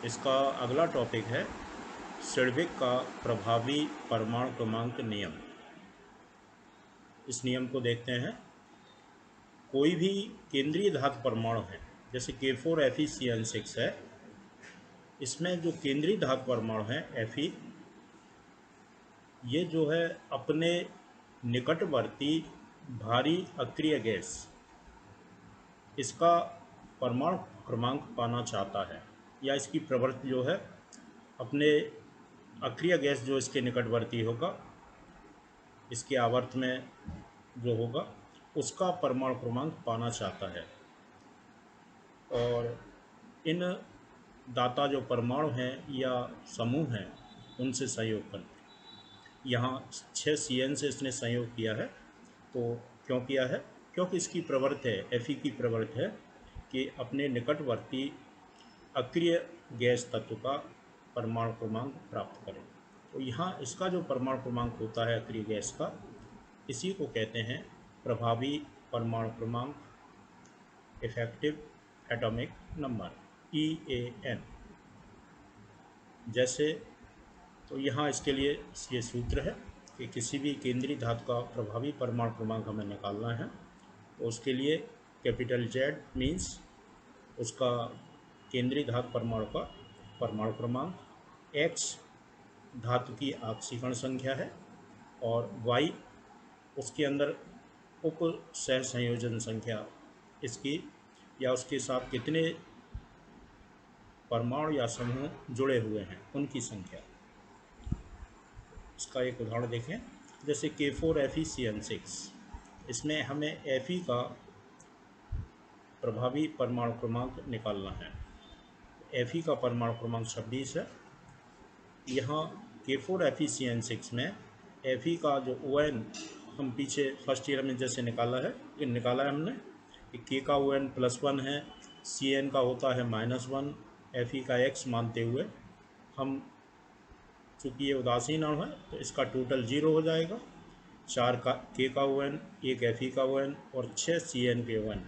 इसका अगला टॉपिक है सिड़विक का प्रभावी परमाणु क्रमांक नियम। इस नियम को देखते हैं। कोई भी केंद्रीय धातु परमाणु है, जैसे K4Fe है, इसमें जो केंद्रीय धातु परमाणु है Fe, ये जो है अपने निकटवर्ती भारी अक्रिय गैस, इसका परमाणु क्रमांक पाना चाहता है, या इसकी प्रवृत्ति जो है अपने अक्रिय गैस जो इसके निकटवर्ती होगा, इसके आवर्त में जो होगा, उसका परमाणु क्रमांक पाना चाहता है। और इन दाता जो परमाणु हैं या समूह हैं, उनसे संयोग करते। यहाँ 6 CN से इसने संयोग किया है। तो क्यों किया है? क्योंकि इसकी प्रवृत्ति है, Fe की प्रवृत्ति है कि अपने निकटवर्ती अक्रिय गैस तत्व का परमाणु क्रमांक प्राप्त करें। तो यहाँ इसका जो परमाणु क्रमांक होता है अक्रिय गैस का, इसी को कहते हैं प्रभावी परमाणु क्रमांक, इफेक्टिव एटॉमिक नंबर, EAN। जैसे तो यहाँ इसके लिए ये सूत्र है कि किसी भी केंद्रीय धातु का प्रभावी परमाणु क्रमांक हमें निकालना है, तो उसके लिए कैपिटल Z मीन्स उसका केंद्रीय धातु परमाणु का परमाणु क्रमांक, X धातु की ऑक्सीकरण संख्या है, और Y उसके अंदर उप सह संयोजन संख्या इसकी, या उसके साथ कितने परमाणु या समूह जुड़े हुए हैं उनकी संख्या। इसका एक उदाहरण देखें, जैसे K4Fe, इसमें हमें Fe का प्रभावी परमाणु क्रमांक निकालना है। Fe का परमाणु क्रमांक 26 है। यहाँ K4Fe में Fe का जो ON हम पीछे फर्स्ट ईयर में जैसे निकाला है हमने कि K का ON +1 है, CN का होता है -1, Fe का X मानते हुए हम, चूँकि ये उदासीन अणु है तो इसका टोटल 0 हो जाएगा। 4 का K का ON, 1 Fe का ON और 6 CN के ON,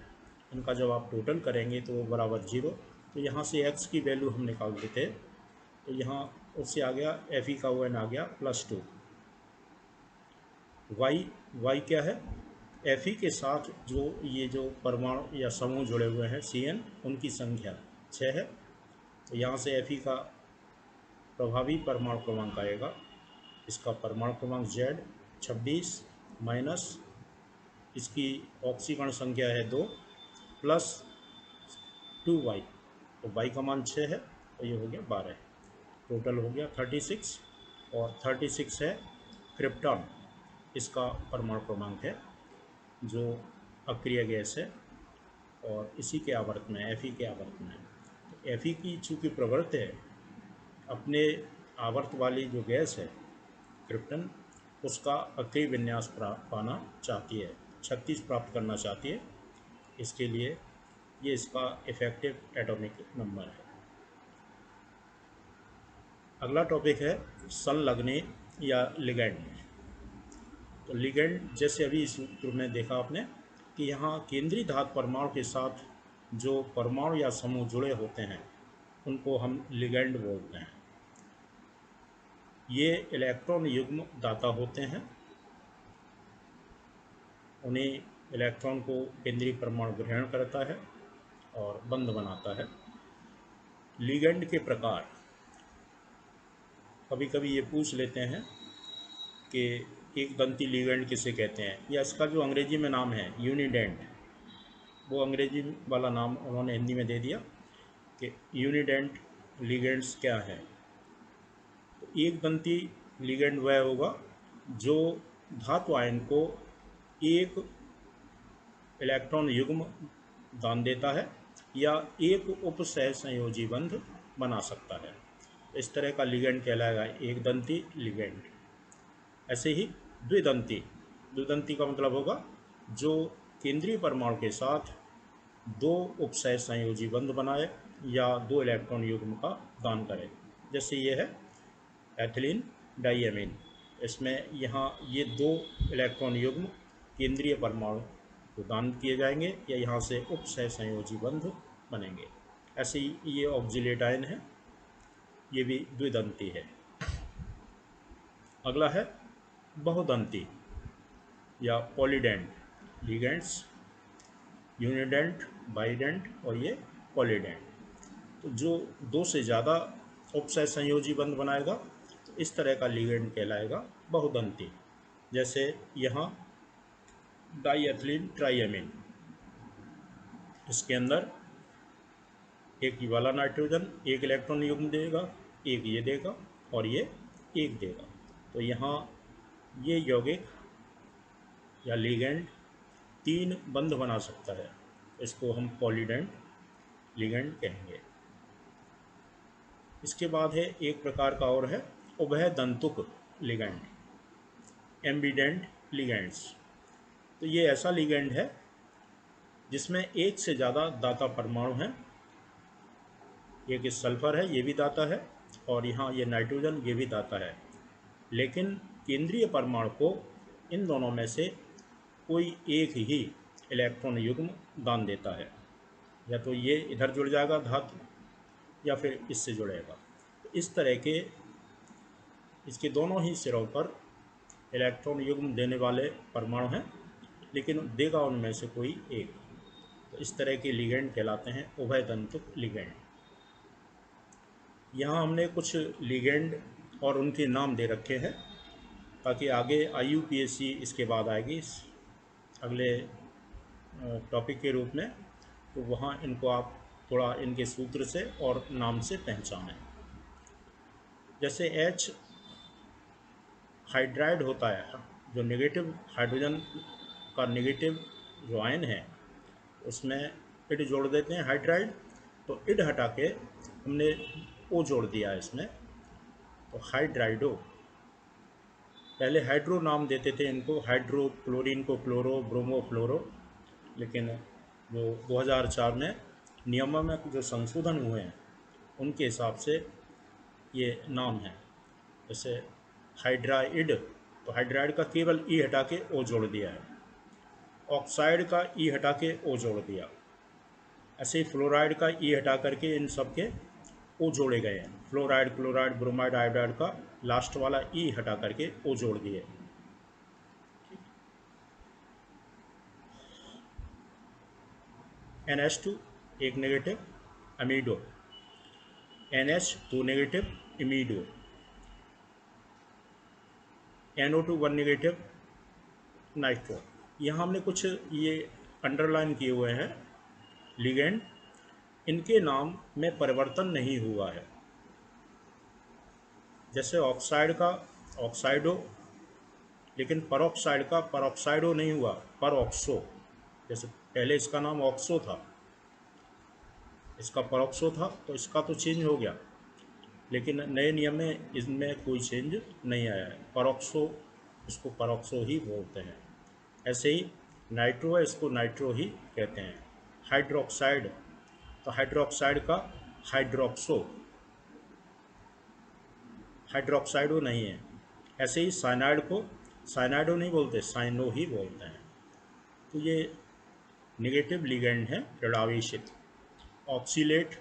इनका जब आप टोटल करेंगे तो वो बराबर 0। तो यहाँ से X की वैल्यू हम निकाल देते, तो यहाँ उससे आ गया Fe का ON आ गया +2। Y क्या है? Fe के साथ जो परमाणु या समूह जुड़े हुए हैं CN, उनकी संख्या 6 है। तो यहाँ से Fe का प्रभावी परमाणु क्रमांक आएगा, इसका परमाणु क्रमांक Z 26 माइनस इसकी ऑक्सीकरण संख्या है 2 प्लस 2Y, तो Y का मान 6 है, तो ये हो गया 12, टोटल हो गया 36। और 36 है क्रिप्टॉन, इसका परमाणु क्रमांक है जो अक्रिय गैस है, और इसी के आवर्त में, Fe के आवर्त में। तो Fe की चूँकि प्रवृत्ति है अपने आवर्त वाली जो गैस है क्रिप्टन, उसका अक्रिय विन्यास पाना चाहती है, 36 प्राप्त करना चाहती है। इसके लिए ये इसका इफेक्टिव एटॉमिक नंबर है। अगला टॉपिक है संलग्नी या लिगैंड। तो लिगैंड, जैसे अभी इस सूत्र में देखा आपने कि यहाँ केंद्रीय धातु परमाणु के साथ जो परमाणु या समूह जुड़े होते हैं उनको हम लिगैंड बोलते हैं। ये इलेक्ट्रॉन युग्म दाता होते हैं, उन्हें इलेक्ट्रॉन को केंद्रीय परमाणु ग्रहण करता है और बंध बनाता है। लिगैंड के प्रकार, कभी कभी ये पूछ लेते हैं कि एक दंती लिगैंड किसे कहते हैं, या इसका जो अंग्रेजी में नाम है यूनिडेंट, वो अंग्रेजी वाला नाम उन्होंने हिंदी में दे दिया कि यूनिडेंट लिगैंड्स क्या है। तो एक दंती लिगैंड वह होगा जो धातु आयन को एक इलेक्ट्रॉन युग्म दान देता है या एक उप सहसंयोजी बंध बना सकता है। इस तरह का लिगैंड कहलाएगा एक दंती लिगैंड। ऐसे ही द्विदंती का मतलब होगा जो केंद्रीय परमाणु के साथ 2 उप सहसंयोजी बंध बनाए या 2 इलेक्ट्रॉन युग्म का दान करे। जैसे ये है एथिलीन डाइएमीन, इसमें यहाँ ये 2 इलेक्ट्रॉन युग्म केंद्रीय परमाणु को दान किए जाएंगे या यहाँ से उप सहसंयोजी बंध बनेंगे। ऐसे ही ये ऑक्जिलेट आयन है, ये भी द्विदंती है। अगला है बहुदंती या पॉलीडेंट लिगेंड्स, यूनिडेंट, बाइडेंट और ये पॉलीडेंट। तो जो दो से ज़्यादा उपसहसंयोजी बंध बनाएगा तो इस तरह का लिगेंड कहलाएगा बहुदंती। जैसे यहाँ डाईएथिलीन ट्राइएमीन, इसके अंदर एक ही वाला नाइट्रोजन एक इलेक्ट्रॉन युग्म देगा, एक ये देगा और ये एक देगा। तो यहाँ ये यौगिक या लिगेंड 3 बंध बना सकता है, इसको हम पॉलीडेंट लिगेंड कहेंगे। इसके बाद है एक प्रकार का और है उभय दंतुक लिगेंड, एम्बिडेंट लिगेंड्स। तो ये ऐसा लिगेंड है जिसमें एक से ज़्यादा दाता परमाणु हैं। एक सल्फर है, ये भी दाता है, और यहाँ ये नाइट्रोजन, ये भी दाता है। लेकिन केंद्रीय परमाणु को इन दोनों में से कोई एक ही इलेक्ट्रॉन युग्म दान देता है, या तो ये इधर जुड़ जाएगा धातु या फिर इससे जुड़ेगा। इस तरह के इसके दोनों ही सिरों पर इलेक्ट्रॉन युग्म देने वाले परमाणु हैं, लेकिन देगा उनमें से कोई एक। तो इस तरह के लिगेंड कहलाते हैं उभयदंतुक लिगेंड। यहाँ हमने कुछ लिगेंड और उनके नाम दे रखे हैं ताकि आगे IUPAC इसके बाद आएगी अगले टॉपिक के रूप में, तो वहाँ इनको आप थोड़ा इनके सूत्र से और नाम से पहचानें। जैसे H हाइड्राइड होता है, जो नेगेटिव हाइड्रोजन का नेगेटिव जो आयन है उसमें इड जोड़ देते हैं हाइड्राइड, तो इड हटा के हमने O जोड़ दिया है इसमें, तो हाइड्राइडो। पहले हाइड्रो नाम देते थे इनको, हाइड्रो, क्लोरीन को क्लोरो, ब्रोमो फ्लोरो, लेकिन जो 2004 में नियमों में जो संशोधन हुए हैं उनके हिसाब से ये नाम है। जैसे हाइड्राइड, तो हाइड्राइड का केवल ई हटा के ओ जोड़ दिया है, ऑक्साइड का ई हटा के ओ जोड़ दिया, ऐसे ही फ्लोराइड का ई हटा करके इन सब के ओ जोड़े गए हैं। फ्लोराइड, क्लोराइड, ब्रोमाइड, आयोडाइड का लास्ट वाला ई हटा करके ओ जोड़ दिए। NH2 एक negative amido, NH2 negative imido, NO2 1 negative nitro. यहाँ हमने कुछ ये अंडरलाइन किए हुए हैं लिगेंड, इनके नाम में परिवर्तन नहीं हुआ है। जैसे ऑक्साइड का ऑक्साइडो, लेकिन परऑक्साइड का परऑक्साइडो नहीं हुआ, परऑक्सो। जैसे पहले इसका नाम ऑक्सो था, इसका परऑक्सो था, तो इसका तो चेंज हो गया, लेकिन नए नियम में इसमें कोई चेंज नहीं आया है। परऑक्सो, इसको परऑक्सो ही बोलते हैं। ऐसे ही नाइट्रो है, इसको नाइट्रो ही कहते हैं। हाइड्रोक्साइड, तो हाइड्रोक्साइड का हाइड्रोक्सो, हाइड्रोक्साइडो नहीं है। ऐसे ही साइनाइड को साइनाइडो नहीं बोलते, साइनो ही बोलते हैं। तो ये नेगेटिव लिगेंड है ऋणावेशित। ऑक्सीलेट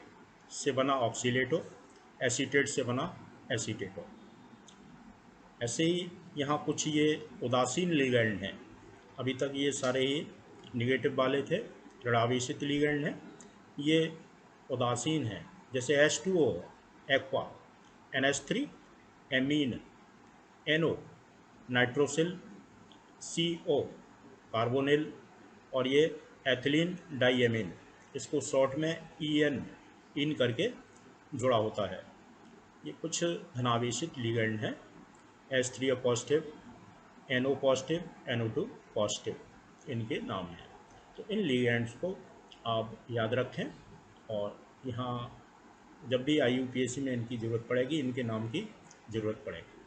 से बना ऑक्सीलेटो, एसीटेट से बना एसीटेटो। ऐसे ही यहाँ कुछ ये उदासीन लिगेंड हैं। अभी तक ये सारे ही नेगेटिव वाले थे, ऋणावेशित लिगेंड हैं। ये उदासीन हैं, जैसे H2O aqua, NH3 amine, NO nitrosyl, CO carbonyl, और ये एथिलीन डाइएमीन, इसको शॉर्ट में EN इन करके जुड़ा होता है। ये कुछ धनावेशित लिगेंड हैं। H3O positive, NO positive, NO2 positive, इनके नाम हैं। तो इन लिगेंड्स को आप याद रखें, और यहाँ जब भी IUPAC में इनकी ज़रूरत पड़ेगी, इनके नाम की ज़रूरत पड़ेगी।